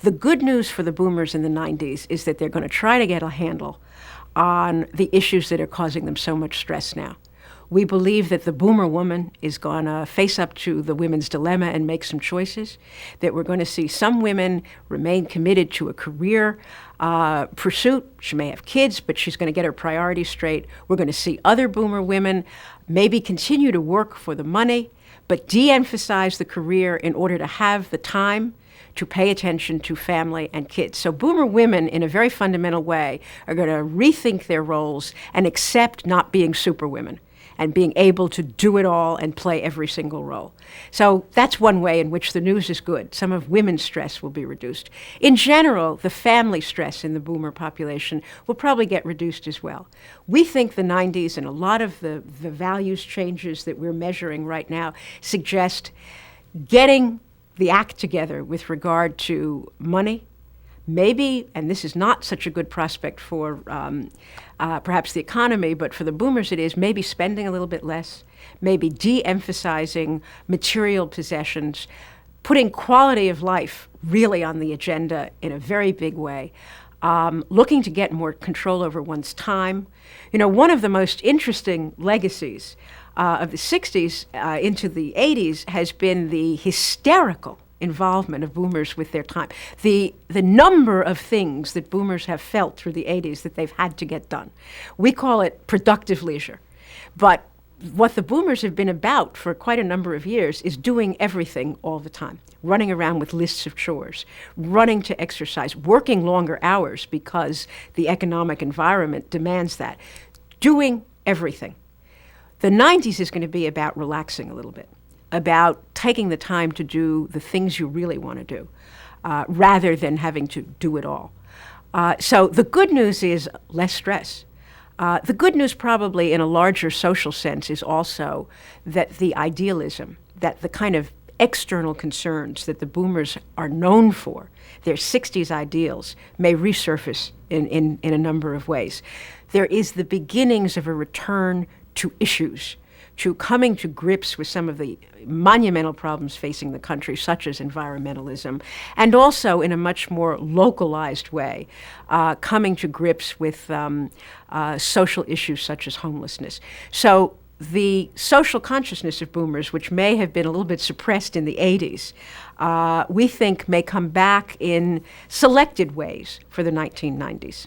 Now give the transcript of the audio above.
The good news for the boomers in the 90s is that they're going to try to get a handle on the issues that are causing them so much stress now. We believe that the boomer woman is going to face up to the women's dilemma and make some choices, that we're going to see some women remain committed to a career pursuit. She may have kids, but she's going to get her priorities straight. We're going to see other boomer women maybe continue to work for the money, but de-emphasize the career in order to have the time to pay attention to family and kids. So boomer women, in a very fundamental way, are going to rethink their roles and accept not being superwomen and being able to do it all and play every single role. So that's one way in which the news is good. Some of women's stress will be reduced. In general, the family stress in the boomer population will probably get reduced as well. We think the 90s and a lot of the values changes that we're measuring right now suggest getting the act together with regard to money, maybe, and this is not such a good prospect for perhaps the economy, but for the boomers it is, maybe spending a little bit less, maybe de-emphasizing material possessions, putting quality of life really on the agenda in a very big way, looking to get more control over one's time. You know, one of the most interesting legacies of the 60s into the 80s has been the hysterical involvement of boomers with their time. The number of things that boomers have felt through the 80s that they've had to get done. We call it productive leisure. But what the boomers have been about for quite a number of years is doing everything all the time, running around with lists of chores, running to exercise, working longer hours because the economic environment demands that, doing everything. The 90s is going to be about relaxing a little bit, about taking the time to do the things you really want to do, rather than having to do it all. So the good news is less stress. The good news probably in a larger social sense is also that the idealism, that the kind of external concerns that the boomers are known for, their 60s ideals, may resurface in a number of ways. There is the beginnings of a return to issues, to coming to grips with some of the monumental problems facing the country, such as environmentalism, and also in a much more localized way, coming to grips with social issues such as homelessness. So the social consciousness of boomers, which may have been a little bit suppressed in the 80s, we think may come back in selected ways for the 1990s.